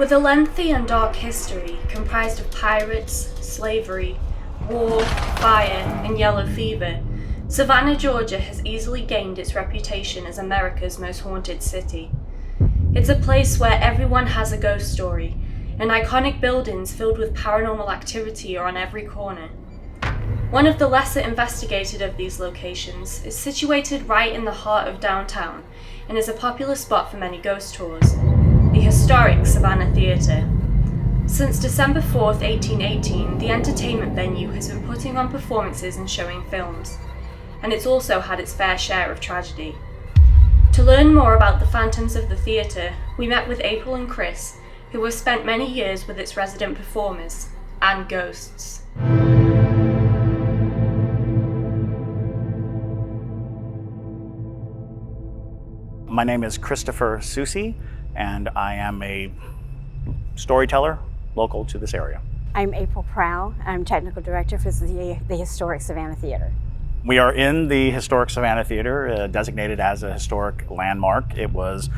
With a lengthy and dark history comprised of pirates, slavery, war, fire, and yellow fever, Savannah, Georgia has easily gained its reputation as America's most haunted city. It's a place where everyone has a ghost story, and iconic buildings filled with paranormal activity are on every corner. One of the lesser investigated of these locations is situated right in the heart of downtown and is a popular spot for many ghost tours, the historic Savannah Theatre. Since December 4th, 1818, the entertainment venue has been putting on performances and showing films, and it's also had its fair share of tragedy. To learn more about the phantoms of the theatre, we met with April and Chris, who have spent many years with its resident performers and ghosts. My name is Christopher Susi, and I am a storyteller local to this area. I'm April Prow. I'm technical director for the historic Savannah Theatre. We are in the historic Savannah Theatre, designated as a historic landmark. It was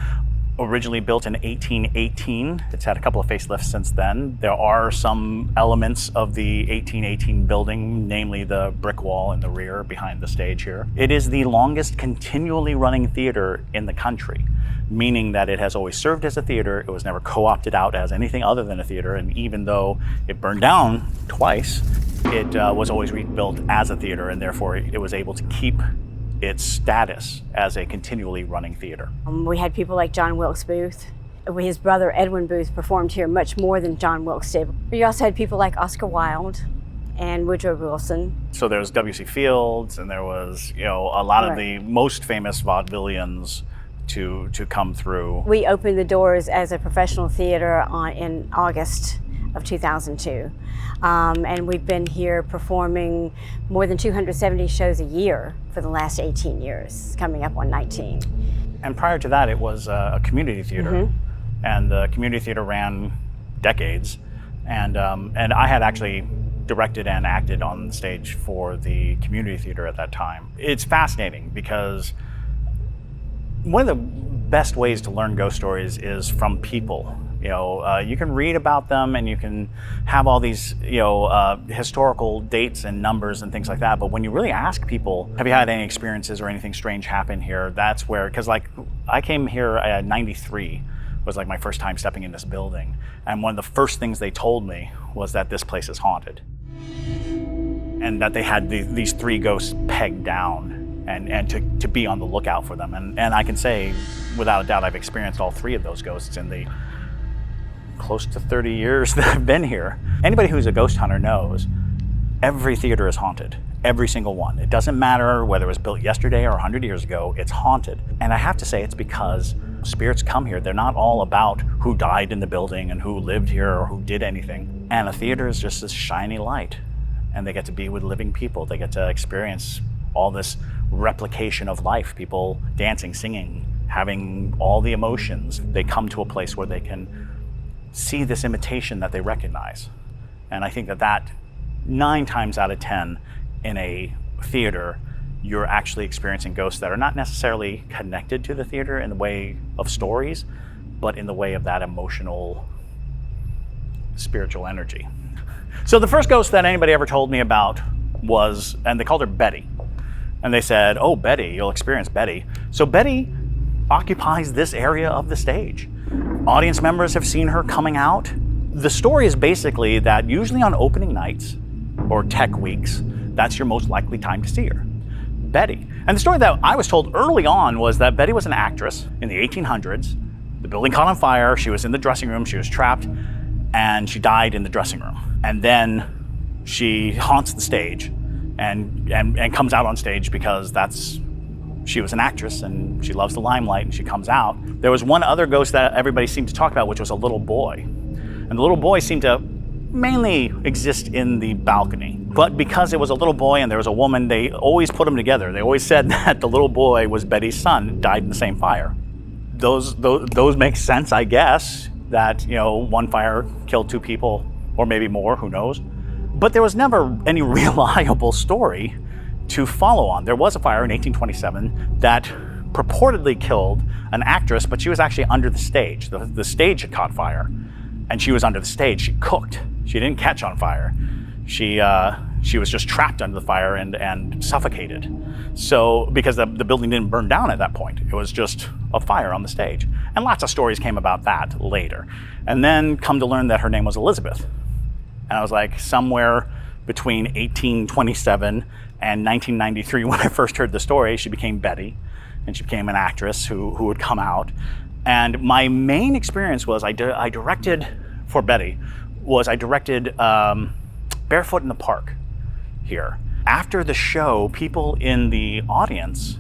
originally built in 1818. It's had a couple of facelifts since then. There are some elements of the 1818 building, namely the brick wall in the rear behind the stage here. It is the longest continually running theater in the country, meaning that it has always served as a theater. It was never co-opted out as anything other than a theater, and even though it burned down twice, it was always rebuilt as a theater, and therefore it was able to keep its status as a continually running theater. We had people like John Wilkes Booth. His brother Edwin Booth performed here much more than John Wilkes did. We also had people like Oscar Wilde and Woodrow Wilson. So there was W.C. Fields, and there was, a lot of the most famous vaudevillians to come through. We opened the doors as a professional theater in August of 2002. And we've been here performing more than 270 shows a year for the last 18 years, coming up on 19. And prior to that, it was a community theater. And the community theater ran decades. And I had actually directed and acted on the stage for the community theater at that time. It's fascinating because one of the best ways to learn ghost stories is from people. You can read about them and you can have all these, historical dates and numbers and things like that. But when you really ask people, have you had any experiences or anything strange happen here? That's where, because I came here at 93, was my first time stepping in this building. And one of the first things they told me was that this place is haunted. And that they had these three ghosts pegged down and to be on the lookout for them. And I can say, without a doubt, I've experienced all three of those ghosts in the close to 30 years that I've been here. Anybody who's a ghost hunter knows every theater is haunted, every single one. It doesn't matter whether it was built yesterday or 100 years ago, it's haunted. And I have to say it's because spirits come here. They're not all about who died in the building and who lived here or who did anything. And a theater is just this shiny light, and they get to be with living people. They get to experience all this replication of life, people dancing, singing, having all the emotions. They come to a place where they can see this imitation that they recognize. And I think that 9 times out of 10 in a theater, you're actually experiencing ghosts that are not necessarily connected to the theater in the way of stories, but in the way of that emotional, spiritual energy. So the first ghost that anybody ever told me about was, and they called her Betty. And they said, oh, Betty, you'll experience Betty. So Betty occupies this area of the stage. Audience members have seen her coming out. The story is basically that usually on opening nights or tech weeks, that's your most likely time to see her. Betty. And the story that I was told early on was that Betty was an actress in the 1800s. The building caught on fire, she was in the dressing room, she was trapped, and she died in the dressing room. And then she haunts the stage and comes out on stage because she was an actress and she loves the limelight and she comes out. There was one other ghost that everybody seemed to talk about, which was a little boy. And the little boy seemed to mainly exist in the balcony. But because it was a little boy and there was a woman, they always put them together. They always said that the little boy was Betty's son, died in the same fire. Those make sense, I guess, that one fire killed 2 people or maybe more, who knows. But there was never any reliable story to follow on. There was a fire in 1827 that purportedly killed an actress, but she was actually under the stage. The stage had caught fire. and she was under the stage. She cooked. She didn't catch on fire. She was just trapped under the fire and suffocated. So, because the building didn't burn down at that point, it was just a fire on the stage. And lots of stories came about that later. And then come to learn that her name was Elizabeth. And I was like, somewhere between 1827 and 1993, when I first heard the story, she became Betty, and she became an actress who would come out. And my main experience was I directed for Betty Barefoot in the Park here. After the show, people in the audience,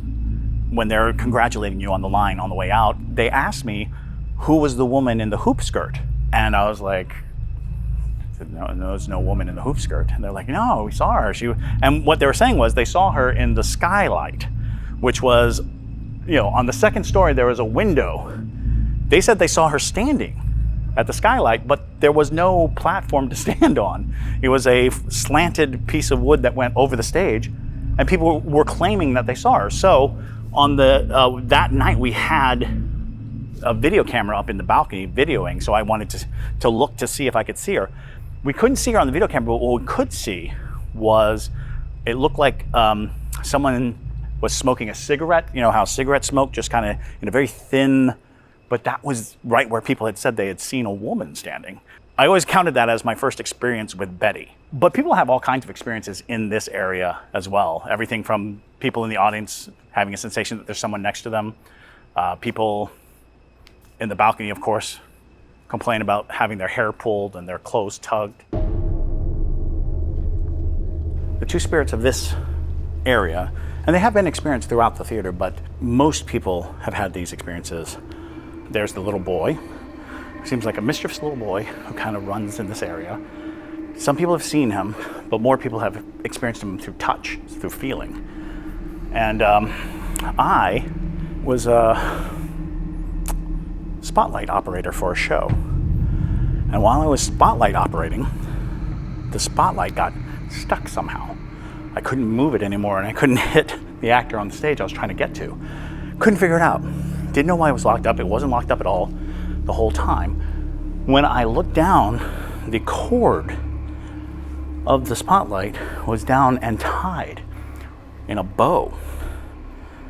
when they're congratulating you on the line on the way out, they asked me who was the woman in the hoop skirt. And I was like, no, there's no woman in the hoop skirt. And they're like, no, we saw her. And what they were saying was they saw her in the skylight, which was, on the second story, there was a window. They said they saw her standing at the skylight, but there was no platform to stand on. It was a slanted piece of wood that went over the stage, and people were claiming that they saw her. So on that night, we had a video camera up in the balcony videoing, so I wanted to look to see if I could see her. We couldn't see her on the video camera, but what we could see was it looked like someone was smoking a cigarette. You know how cigarette smoke just kind of in a very thin, but that was right where people had said they had seen a woman standing. I always counted that as my first experience with Betty. But people have all kinds of experiences in this area as well. Everything from people in the audience having a sensation that there's someone next to them. People in the balcony, of course, complain about having their hair pulled and their clothes tugged. The two spirits of this area, and they have been experienced throughout the theater, but most people have had these experiences. There's the little boy. Seems like a mischievous little boy who kind of runs in this area. Some people have seen him, but more people have experienced him through touch, through feeling. And I was a spotlight operator for a show. And while I was spotlight operating, the spotlight got stuck somehow. I couldn't move it anymore, and I couldn't hit the actor on the stage I was trying to get to. Couldn't figure it out. Didn't know why it was locked up. It wasn't locked up at all the whole time. When I looked down, the cord of the spotlight was down and tied in a bow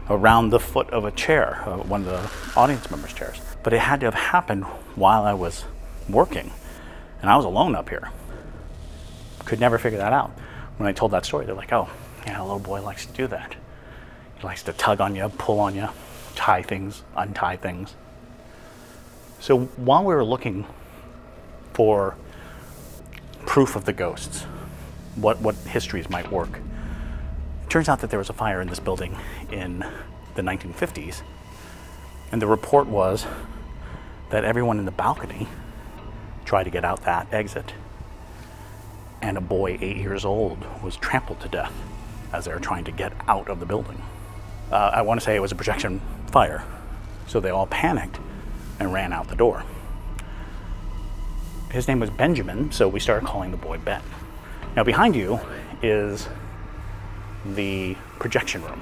around the foot of a chair, one of the audience members' chairs. But it had to have happened while I was working, and I was alone up here. Could never figure that out. When I told that story, they're like, oh, yeah, a little boy likes to do that. He likes to tug on you, pull on you, tie things, untie things. So while we were looking for proof of the ghosts, what histories might work, it turns out that there was a fire in this building in the 1950s, and the report was that everyone in the balcony tried to get out that exit, and a boy 8 years old was trampled to death as they were trying to get out of the building. I want to say it was a projection fire, so they all panicked and ran out the door. His name was Benjamin, so we started calling the boy Ben. Now behind you is the projection room.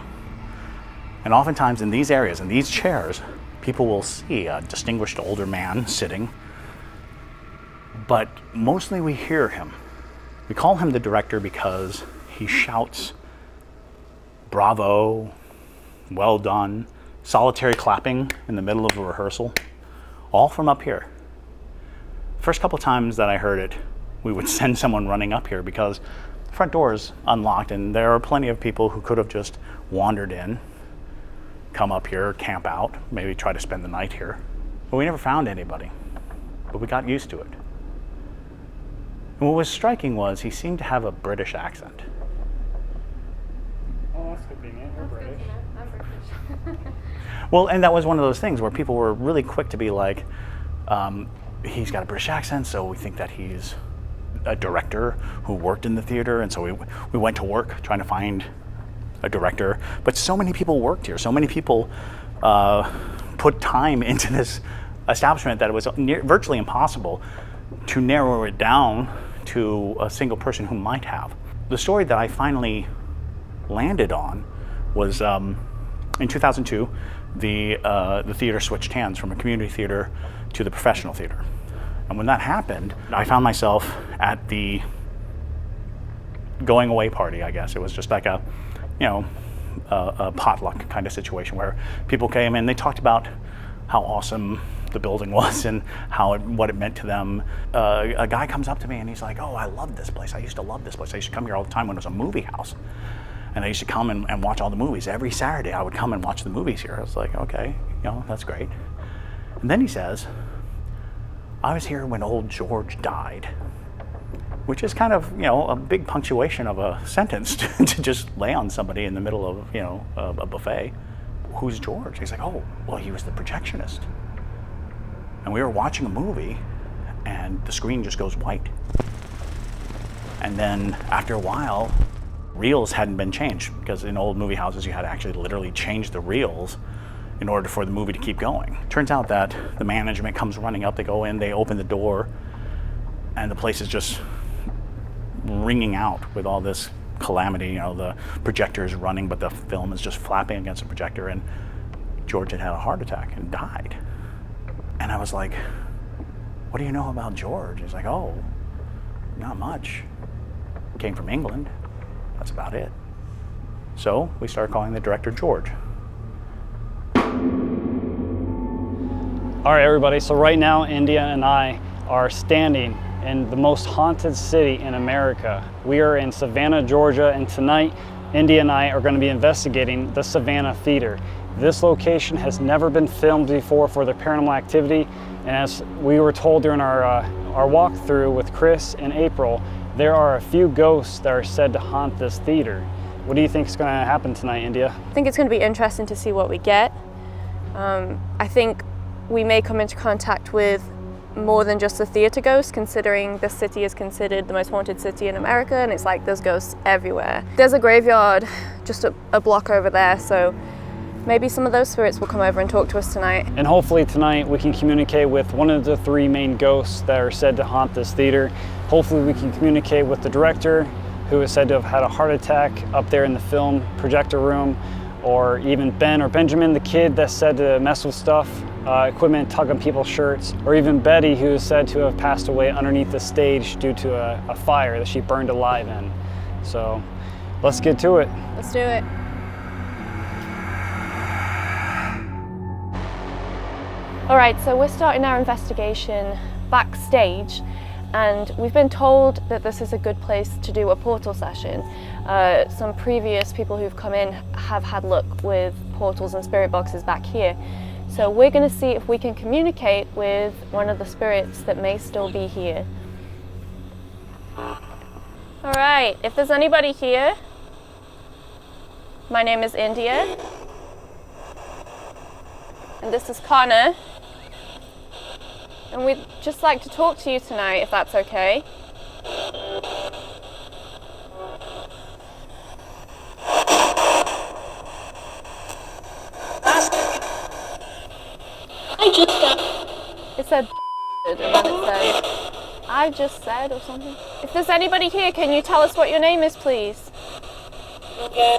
And oftentimes in these areas, in these chairs, people will see a distinguished older man sitting, but mostly we hear him. We call him the director because he shouts, bravo, well done, solitary clapping in the middle of a rehearsal, all from up here. First couple times that I heard it, we would send someone running up here because the front door is unlocked, and there are plenty of people who could have just wandered in, come up here, camp out, maybe try to spend the night here. But we never found anybody, but we got used to it. And what was striking was he seemed to have a British accent. Oh, that's convenient. You're British. I'm British. Well, and that was one of those things where people were really quick to be like, he's got a British accent, so we think that he's a director who worked in the theater, and so we went to work trying to find a director. But so many people worked here. So many people put time into this establishment that it was virtually impossible to narrow it down to a single person who might have. The story that I finally landed on was in 2002, the theater switched hands from a community theater to the professional theater. And when that happened, I found myself at the going away party, I guess. It was just like a potluck kind of situation where people came and they talked about how awesome the building was and what it meant to them. A guy comes up to me and he's like, "Oh, I love this place. I used to love this place. I used to come here all the time when it was a movie house. And I used to come and watch all the movies. Every Saturday I would come and watch the movies here." I was like, okay, that's great. And then he says, "I was here when old George died," which is kind of, a big punctuation of a sentence to just lay on somebody in the middle of, a buffet. "Who's George?" He's like, "Oh, well, he was the projectionist. And we were watching a movie and the screen just goes white. And then after a while, reels hadn't been changed, because in old movie houses you had to actually literally change the reels in order for the movie to keep going. Turns out that the management comes running up, they go in, they open the door, and the place is just ringing out with all this calamity. The projector is running, but the film is just flapping against the projector, and George had a heart attack and died. And I was like, "What do you know about George?" He's like, "Oh, not much. Came from England. That's about it." So we started calling the director George. All right, everybody, so right now India and I are standing in the most haunted city in America. We are in Savannah, Georgia, and tonight India and I are going to be investigating the Savannah Theater. This location has never been filmed before for the paranormal activity, and as we were told during our walkthrough with Chris and April, there are a few ghosts that are said to haunt this theater. What do you think is going to happen tonight, India? I think it's going to be interesting to see what we get. I think we may come into contact with more than just the theater ghosts, considering this city is considered the most haunted city in America, and it's like there's ghosts everywhere. There's a graveyard just a block over there, so maybe some of those spirits will come over and talk to us tonight. And hopefully tonight we can communicate with one of the 3 main ghosts that are said to haunt this theater. Hopefully we can communicate with the director, who is said to have had a heart attack up there in the film projector room, or even Ben or Benjamin, the kid that's said to mess with stuff, equipment, tug on people's shirts, or even Betty, who is said to have passed away underneath the stage due to a fire that she burned alive in. So let's get to it. Let's do it. All right, so we're starting our investigation backstage, and we've been told that this is a good place to do a portal session. Some previous people who've come in have had luck with portals and spirit boxes back here. So we're going to see if we can communicate with one of the spirits that may still be here. All right, if there's anybody here, my name is India, and this is Connor, and we'd just like to talk to you tonight, if that's okay. It said and then it said, "I just said," or something. If there's anybody here, can you tell us what your name is, please? Okay.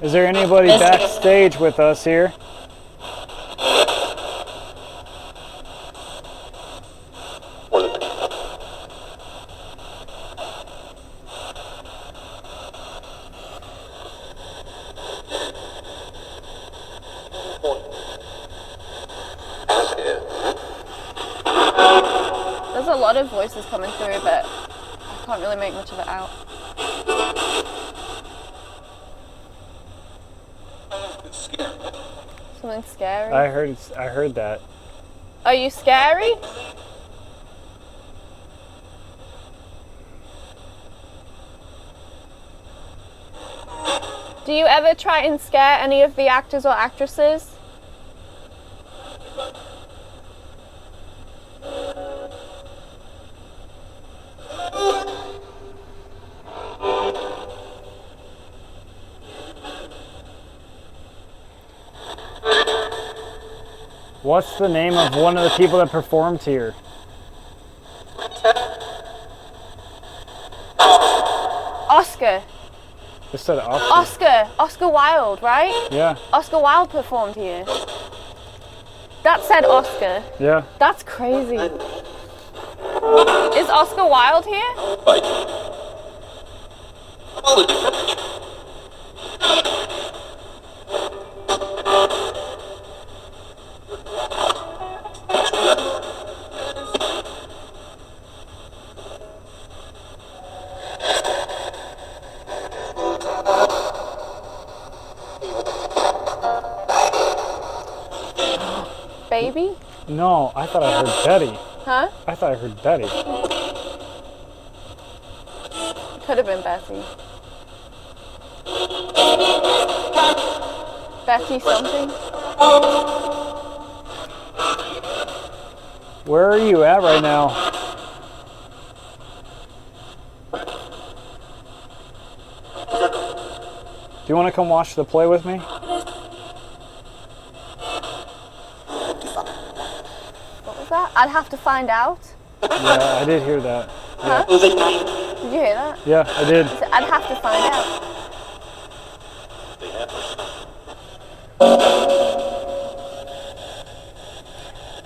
Is there anybody backstage with us here? There's a lot of voices coming through, but I can't really make much of it out. Something scary? I heard that. Are you scary? Do you ever try and scare any of the actors or actresses? What's the name of one of the people that performed here? Oscar. It said Oscar. Oscar Wilde, right? Yeah. Oscar Wilde performed here. That said Oscar. Yeah. That's crazy. Is Oscar Wilde here? Baby? No, I thought I heard Betty. Huh? I thought I heard Betty. Could have been Betty. Betty something? Where are you at right now? Do you want to come watch the play with me? What was that? I'd have to find out. Yeah, I did hear that. Huh? Did you hear that? Yeah, I did. I'd have to find out.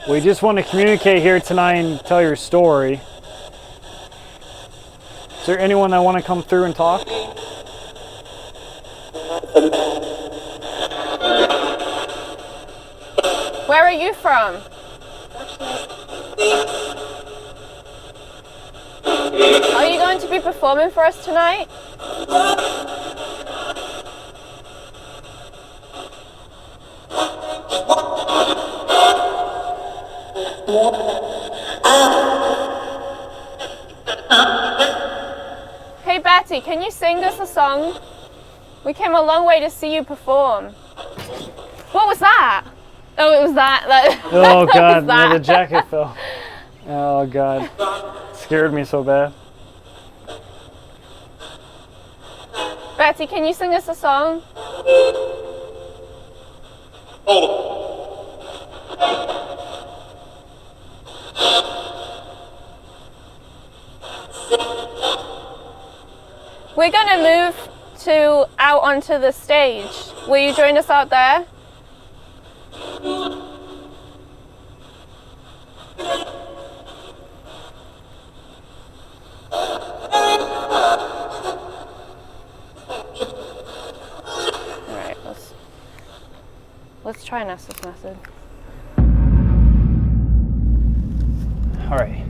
We just want to communicate here tonight and tell your story. Is there anyone that want to come through and talk? Where are you from? Are you going to be performing for us tonight? Hey Betty, can you sing us a song? We came a long way to see you perform. What was that? Oh, it was that. Oh that God, was that. yeah, the jacket fell. Oh God, scared me so bad. Betty, can you sing us a song? We're gonna move out onto the stage. Will you join us out there? Alright, let's try and ask this method. Alright,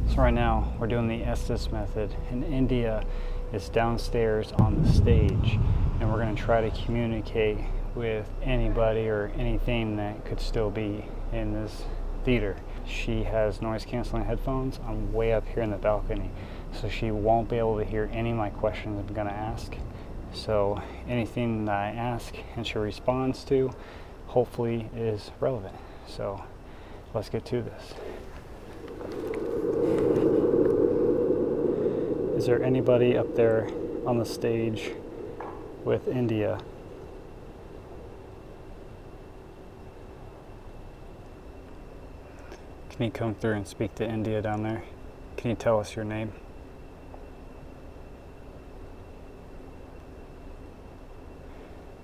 so right now we're doing the Estes method, and India is downstairs on the stage, and we're going to try to communicate with anybody or anything that could still be in this theater. She has noise canceling headphones. I'm way up here in the balcony, so she won't be able to hear any of my questions I'm going to ask. So anything that I ask and she responds to hopefully is relevant. So let's get to this. Is there anybody up there on the stage with India? Can you come through and speak to India down there? Can you tell us your name?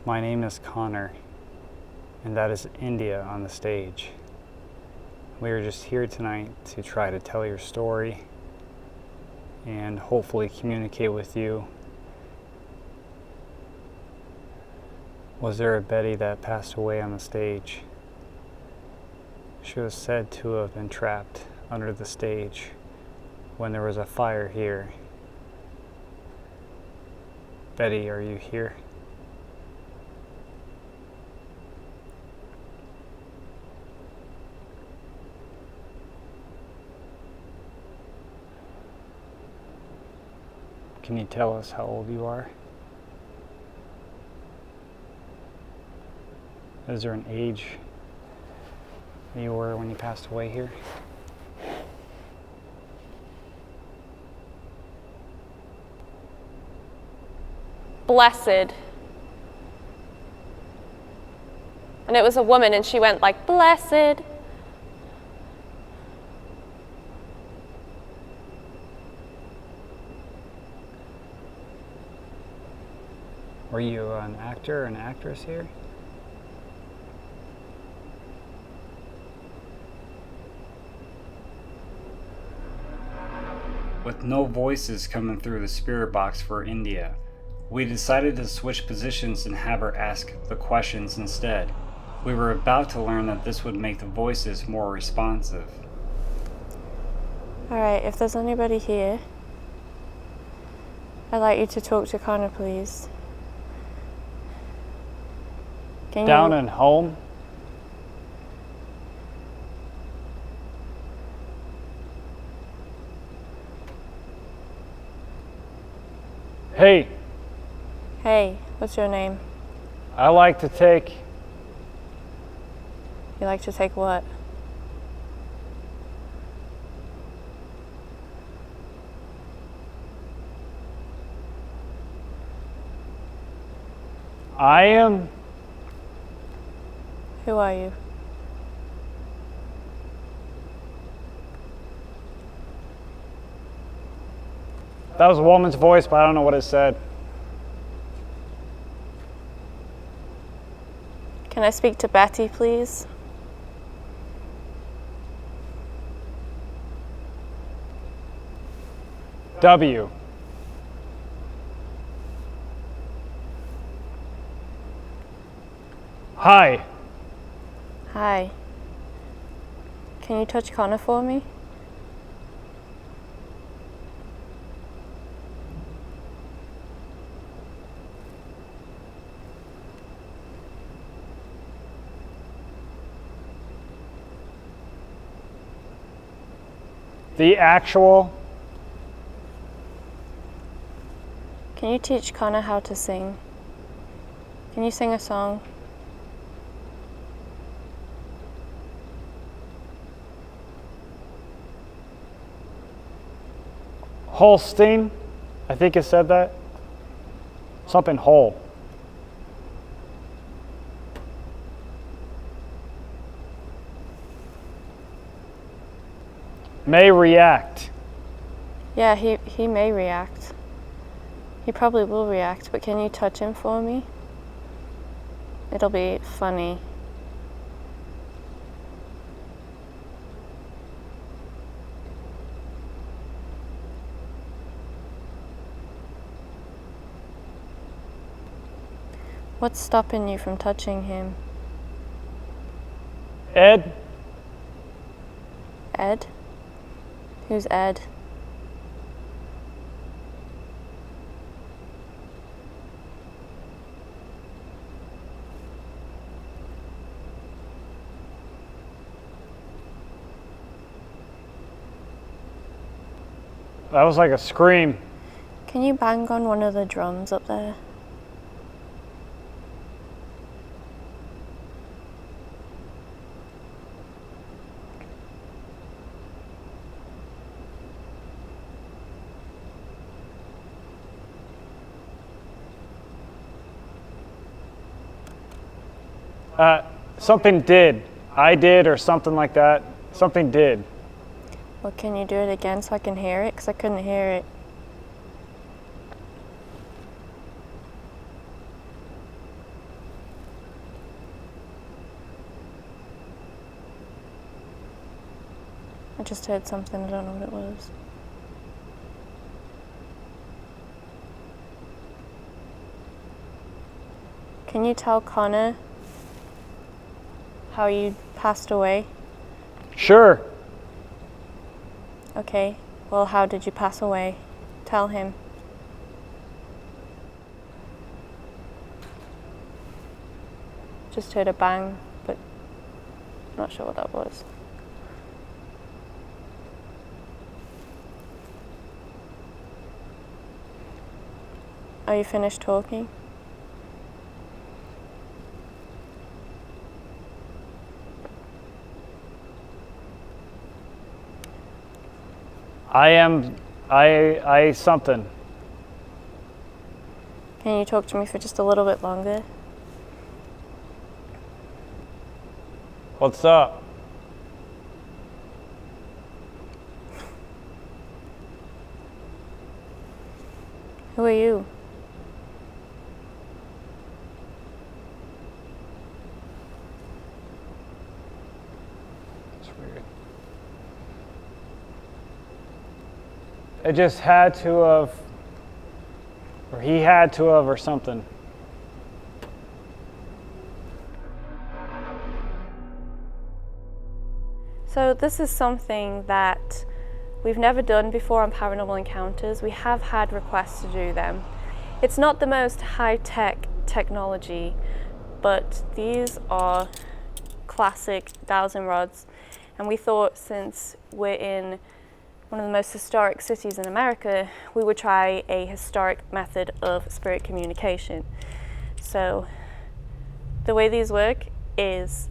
My name is Connor, and that is India on the stage. We are just here tonight to try to tell your story and hopefully communicate with you. Was there a Betty that passed away on the stage? She was said to have been trapped under the stage when there was a fire here. Betty, are you here? Can you tell us how old you are? Is there an age that you were when you passed away here? Blessed. And it was a woman, and she went like, blessed. Were you an actor or an actress here? With no voices coming through the spirit box for India, we decided to switch positions and have her ask the questions instead. We were about to learn that this would make the voices more responsive. Alright, if there's anybody here, I'd like you to talk to Connor, please. Can Down you... and home? Hey, Hey, what's your name? I like to take... You like to take what? I am... Who are you? That was a woman's voice, but I don't know what it said. Can I speak to Betty, please? W. Hi. Hi. Can you touch Connor for me? The actual... Can you teach Connor how to sing? Can you sing a song? Holstein, I think it said that. Something whole. May react. Yeah, he may react. He probably will react, but can you touch him for me? It'll be funny. What's stopping you from touching him? Ed, Ed? Who's Ed? that was like a scream. Can you bang on one of the drums up there? Something did. I did or something like that. Something did. Well, can you do it again so I can hear it? Because I couldn't hear it. I just heard something, I don't know what it was. Can you tell Connor how you passed away? Sure. Okay, well, how did you pass away? Tell him. Just heard a bang, but not sure what that was. Are you finished talking? I something. Can you talk to me for just a little bit longer? What's up? Who are you? It just had to have, or he had to have, or something. So this is something that we've never done before on Paranormal Encounters. We have had requests to do them. It's not the most high-tech technology, but these are classic dowsing rods, and we thought since we're in one of the most historic cities in America, we would try a historic method of spirit communication. So the way these work is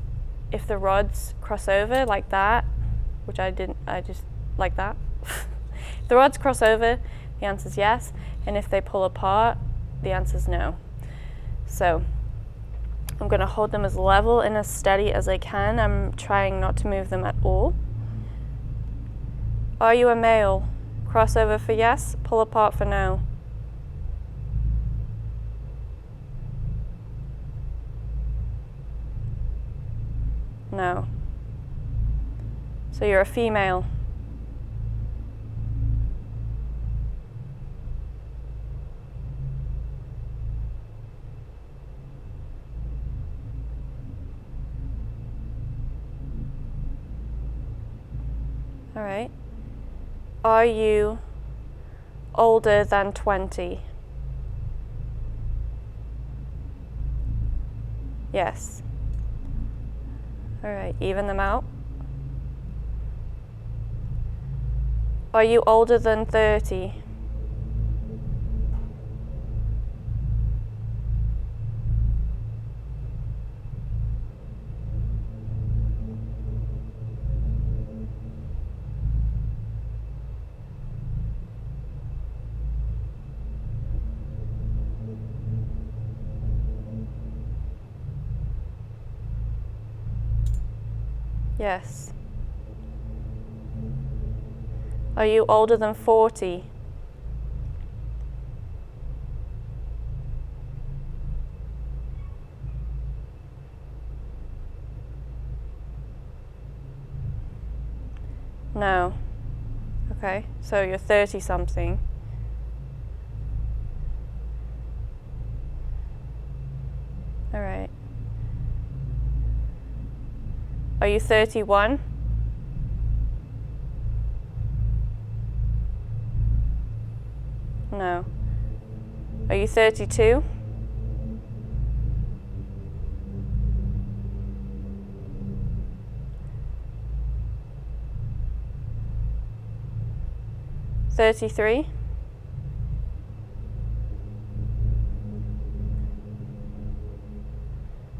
if the rods cross over like that, which I just like that. If the rods cross over, the answer is yes, and if they pull apart, the answer is no. So I'm going to hold them as level and as steady as I can. I'm trying not to move them at all. Are you a male? Cross over for yes, pull apart for no. No. So you're a female. All right. Are you older than 20? Yes. All right, even them out. Are you older than 30? Yes. Are you older than 40? No. Okay, so you're 30 something. All right. Are you 31? No. Are you 32? $33?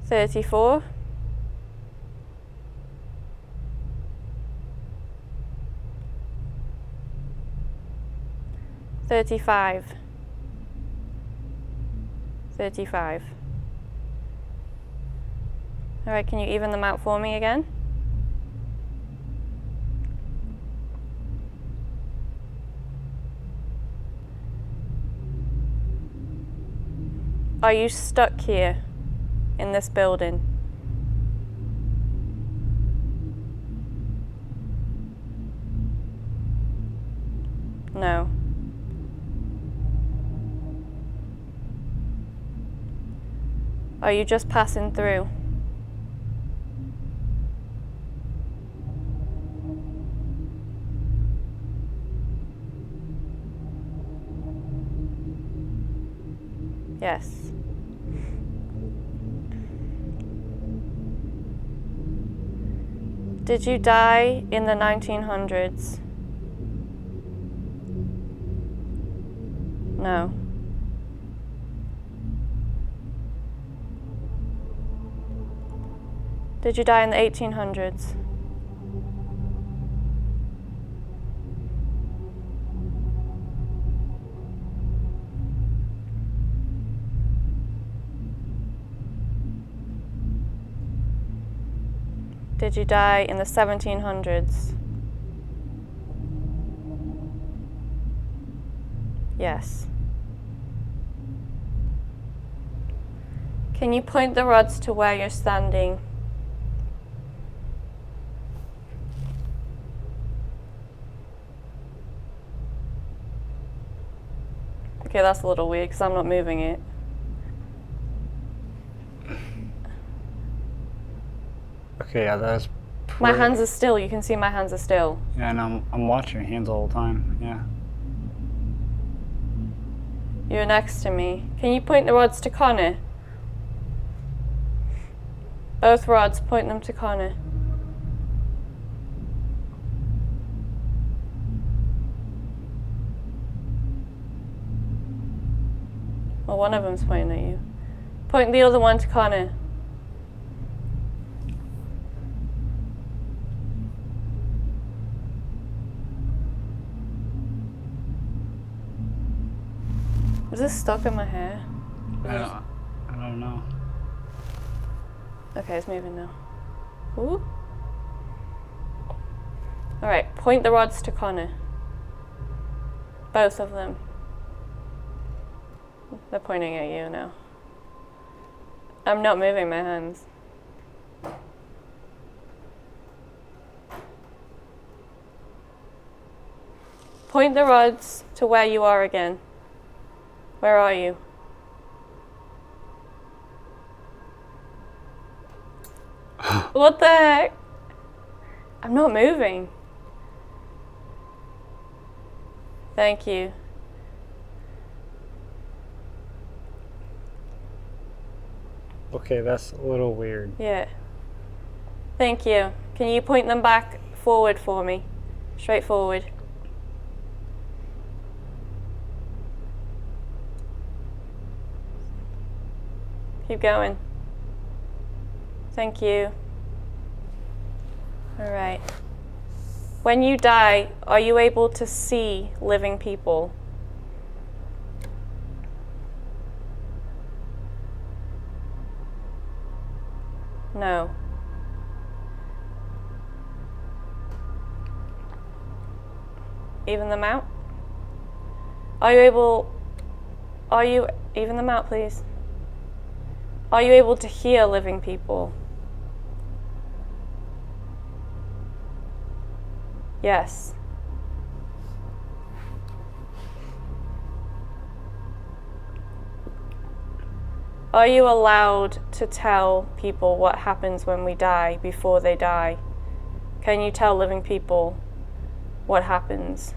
$34? $35. $35. All right, can you even them out for me again? Are you stuck here in this building? No. Are you just passing through? Yes. Did you die in the 1900s? No. Did you die in the 1800s? Did you die in the 1700s? Yes. Can you point the rods to where you're standing? Okay, that's a little weird because I'm not moving it. Okay, yeah, that is My hands are still. You can see my hands are still. Yeah, and I'm watching your hands all the time. Yeah. You're next to me. Can you point the rods to Connor? Both rods, point them to Connor. Well, one of them's pointing at you. Point the other one to Connor. Is this stuck in my hair? I don't know. Okay, it's moving now. Ooh. Alright, point the rods to Connor. Both of them. They're pointing at you now. I'm not moving my hands. Point the rods to where you are again. Where are you? What the heck? I'm not moving. Thank you. Okay, that's a little weird. Yeah. Thank you. Can you point them back forward for me? Straight forward. Keep going. Thank you. All right. When you die, are you able to see living people? No. Even them out? Even them out, please. Are you able to hear living people? Yes. Are you allowed to tell people what happens when we die before they die? Can you tell living people what happens?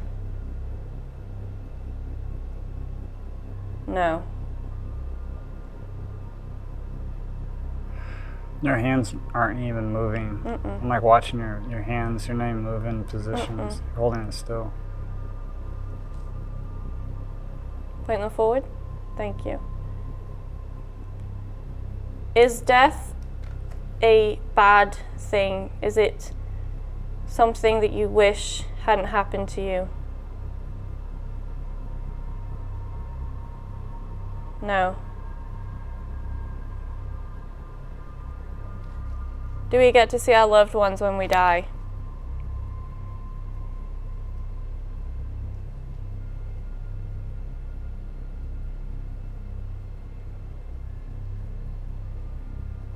No. Your hands aren't even moving. I'm like watching your hands. You're not even moving positions. You're holding it still. Point them forward. Thank you. Is death a bad thing? Is it something that you wish hadn't happened to you? No. Do we get to see our loved ones when we die?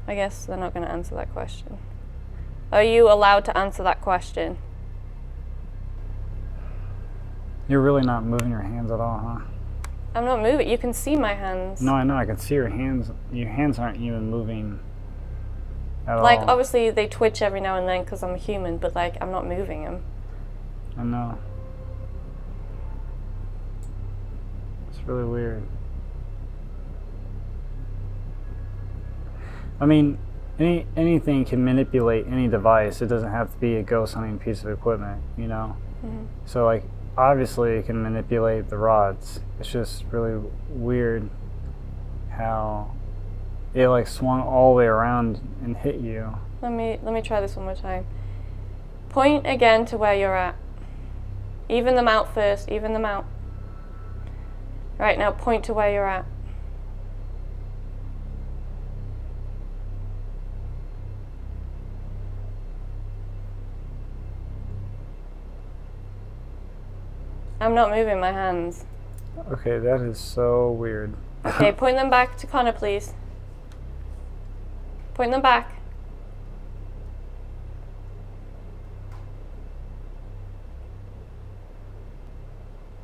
I guess they're not going to answer that question. Are you allowed to answer that question? You're really not moving your hands at all, huh? I'm not moving. You can see my hands. No, I know. I can see your hands. Your hands aren't even moving at Like, all. obviously they twitch every now and then because I'm a human, but like, I'm not moving them. I know. It's really weird. I mean, anything can manipulate any device. It doesn't have to be a ghost hunting piece of equipment, you know? Mm-hmm. So, like, obviously it can manipulate the rods. It's just really weird how it, like, swung all the way around and hit you. Let me try this one more time. Point again to where you're at. Even them out first. Even them out. Right, now point to where you're at. I'm not moving my hands. Okay, that is so weird. Okay, point them back to Connor, please. Point them back.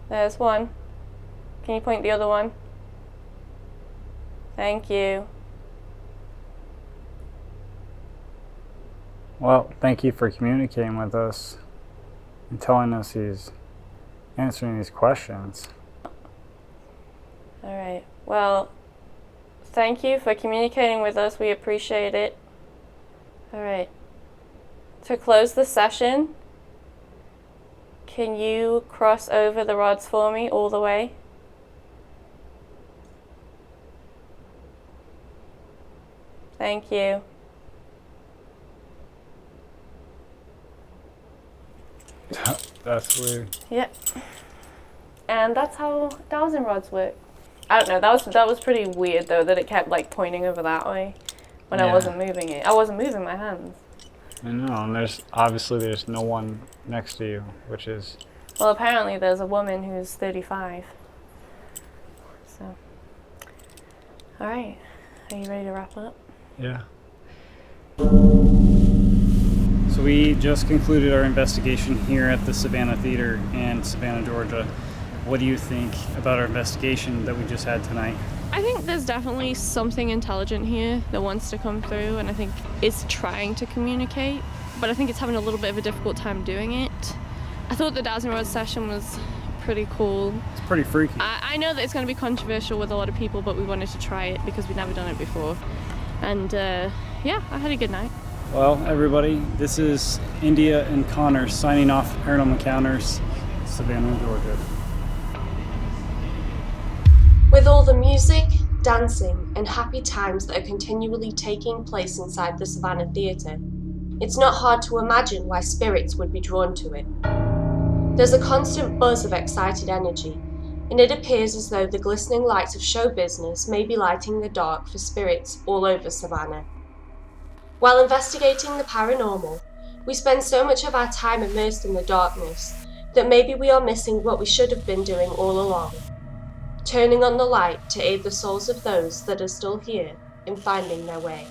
There's one. Can you point the other one? Thank you. Well, thank you for communicating with us and telling us answering these questions. All right. Well, thank you for communicating with us. We appreciate it. All right. To close the session, can you cross over the rods for me all the way? Thank you. That's weird. Yep. And that's how dowsing rods work. I don't know, that was pretty weird though, that it kept like pointing over that way when I Yeah. wasn't moving it. I wasn't moving my hands. I know, and there's no one next to you, which is... Well, apparently there's a woman who's 35. So, all right, are you ready to wrap up? Yeah. So we just concluded our investigation here at the Savannah Theater in Savannah, Georgia. What do you think about our investigation that we just had tonight? I think there's definitely something intelligent here that wants to come through, and I think it's trying to communicate, but I think it's having a little bit of a difficult time doing it. I thought the dowsing rod session was pretty cool. It's pretty freaky. I know that it's going to be controversial with a lot of people, but we wanted to try it because we've never done it before. And yeah, I had a good night. Well, everybody, this is India and Connor signing off Paranormal Encounters, Savannah, Georgia. With all the music, dancing, and happy times that are continually taking place inside the Savannah Theatre, it's not hard to imagine why spirits would be drawn to it. There's a constant buzz of excited energy, and it appears as though the glistening lights of show business may be lighting the dark for spirits all over Savannah. While investigating the paranormal, we spend so much of our time immersed in the darkness that maybe we are missing what we should have been doing all along. Turning on the light to aid the souls of those that are still here in finding their way.